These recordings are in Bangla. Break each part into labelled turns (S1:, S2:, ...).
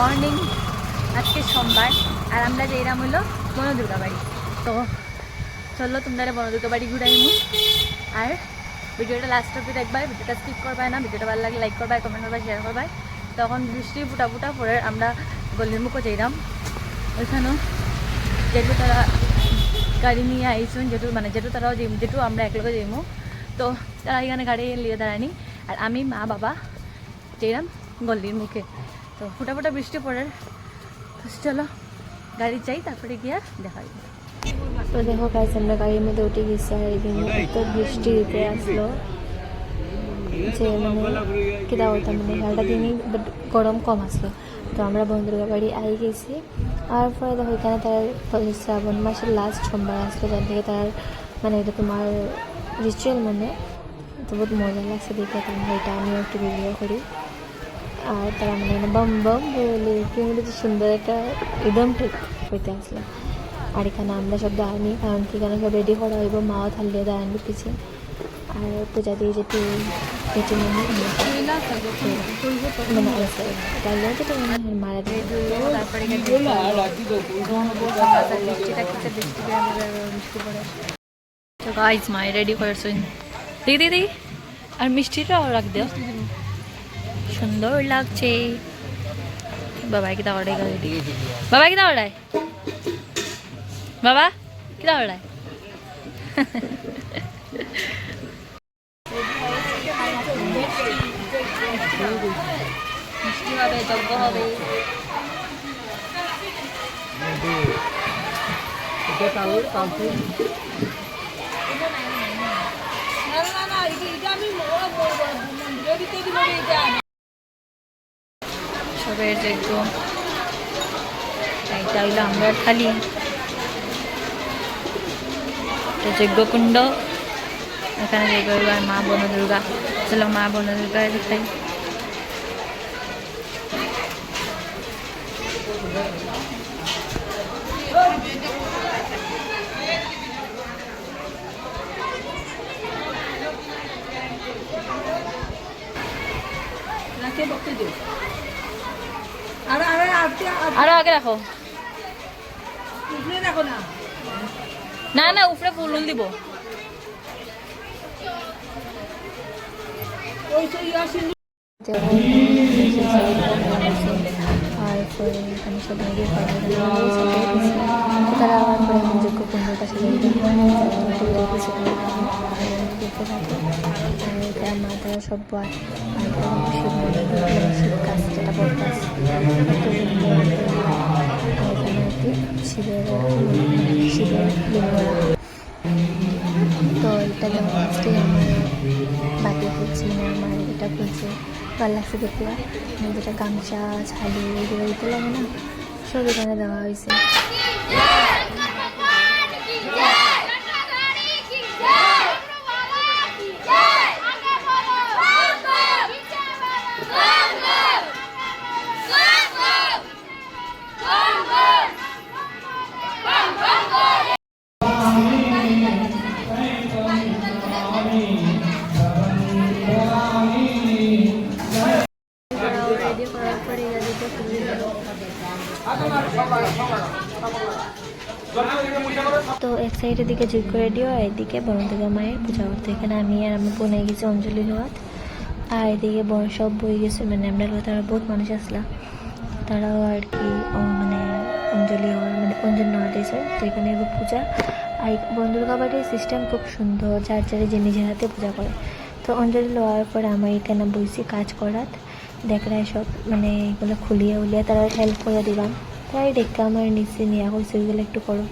S1: মর্নিং। আজকে সোমবার আর আমরা যেরাম হলো বনদুর্গা বাড়ি। তো চলো তোমরা বনদুর্গা বাড়ি ঘুরাইমু। আর ভিডিওটা লাস্ট অব্দি দেখবা, ভিডিওটা স্কিপ করবা না। ভিডিওটা ভালো লাগলে লাইক করবা, কমেন্ট করবা, শেয়ার করবা। তখন বৃষ্টি ফুটা ফুটা পরে আমরা গলির মুখো যাইলাম। ওইখানেও যেহেতু তারা গাড়ি নিয়ে আইসুন, যেহেতু তারাও যেহেতু আমরা একলগে যাইমু, তো তারা এখানে গাড়ি লিয়ে দাঁড়ানি। আর আমি মা বাবা যাইলাম গলির মুখে। তো ফুটা ফুটা বৃষ্টি পড়ে। চলো গাড়ি যাই, তারপরে গিয়ে দেখা যাবে।
S2: তো দেখো গাইস, আমরা গাড়ির মধ্যে উঠে গেছি। আর এদিকে এত বৃষ্টি দিতে আসলো যে কেদা হইতাম, গাড়িটা দিনই বাট গরম কম আসলো। তো আমরা বনদুর্গা বাড়ি আই গেছি। আর পরে দেখো এখানে তার শ্রাবণ মাসের লাস্ট সোমবার আসলো, যার থেকে তার এটা তোমার রিচুয়াল তো বহুত মজা লাগছে দেখে। তোমরা এটা আমিও একটু ভিডিও করি। আর তারা বম বম বলে কি সুন্দর একটা একদম ঠিক হইতে আসলো। আর এখানে আমরা সব দাঁড়ানি, কারণ কি এখানে সব রেডি করা হইব, মাও থাকলে দাঁড়ানি পিছিয়ে। আর পূজা দিয়ে যেটু আছে মারা দিয়ে
S1: মাই রেডি করেছেন দিদি। আর মিষ্টিটাও রাখ দিও, সুন্দর লাগছে। বাবা কি দাওয়াটাই বাবা কি দাওয়াটায় বাবা কি দাওয়াটায় মিষ্টি হবে, যজ্ঞ হবে। সবের যজ্ঞ এটা হইলো আমরা খালি যজ্ঞকুণ্ড। এখানে যজ্ঞ হইব মা বনদুর্গা। চলো মা বনদুর্গা দেখাই। আরো আগে রাখো, না না উপরে ফুল দিব।
S2: আর পরে এখানে সব রেডি করা তারা আবার পরে যোগ্য কুণ্ডের পাশে মা তারা সব শিব গাছ, যেটা বড় গাছ, শিবের লিঙ্গরা। তো এটা যেমন আজকে আমার বাটি খুলছি না, আমার এটা খুলছে, ভালো লাগছে দেখতে। যেটা গামছা ছাড়ি এগুলো দিতে লাগে না, সব এখানে দেওয়া হয়েছে। তো এক সাইডের দিকে যজ্ঞ রেডি হয়, এদিকে বনদুর্গা মায়ের পূজা করতে। এখানে আমি আর আমার বোন গেছি অঞ্জলি নেওয়াত। আর এদিকে সব বই গেছে, আমরা তারা বহুত মানুষ আসলা, তারাও আর কি অঞ্জলি হওয়ার অঞ্জন নেওয়া দিয়েছে। তো এখানে পূজা। আর বনদুর্গা বাড়ির সিস্টেম খুব সুন্দর, যার যে নিজের হাতে পূজা করে। তো অঞ্জলি লওয়ার পরে আমার এখানে বইছি কাজ করাত, দেখরাই সব এগুলো খুলিয়ে উলিয়ে তারা হেল্প করে দিলাম। তাই দেখতে আমার নিচে নিয়ে হয়েছে, ওইগুলো একটু করো।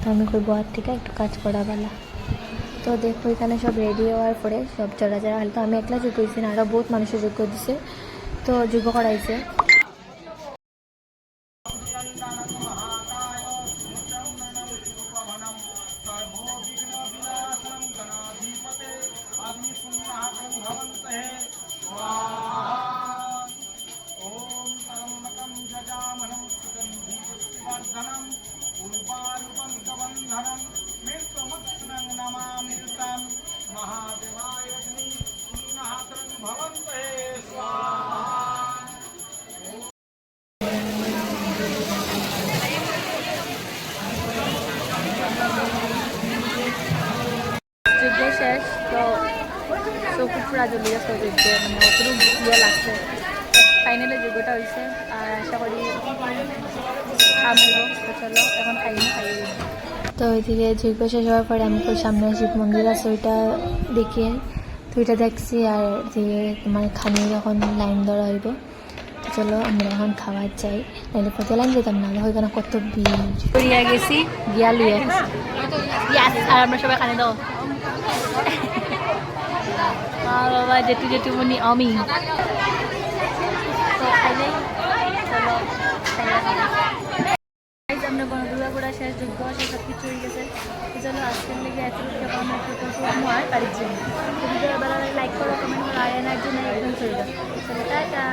S2: তো আমি কই বোয়ার থেকে একটু কাজ করা বেলা। তো দেখো এখানে সব রেডি হওয়ার পরে সব যারা হয়তো আমি একলা যোগ্য হয়েছি না, আরও বহুত মানুষের যোগ্য দিছে, তো যোগ্য করাইছে।
S1: শেষ তো চকু পুরা জ্বলি গেছে যজ্ঞ মানে অতটুকু ইয়ে লাগছে ফাইনালি যজ্ঞটা হয়েছে আর আশা করি খাম হইব তো চলো এখন খাইয়ে দিই
S2: তো ওইদিকে যজ্ঞ শেষ হওয়ার পরে আমি তো সামনে শিব মন্দির আছে ওইটা দেখি তো ওইটা দেখছি আর দিয়ে তোমার খানি যখন লাইন ধরা হইব তো চলো আমরা এখন খাবার চাই নাহলে পথে লাইন যেতাম না ওইখানে কত ভিড়
S1: করিয়া গেছি গিয়া লুয়ে গেছি ইয়াস আর আমরা সবাই খানে দাও মা বাবা জেঠু জেঠুমনি আমি তো খাইলেই চলো আমরা বনদুর্গা ঘোরা শেষ যোগ্য শেষ সব কিছু হয়ে গেছে চলো আজকের লেগে এত আর বাড়ির জন্য ভিডিও ভালো লাইক করো কমেন্ট করো আর এনার জন্য একদম চলে যাও চলো টাটা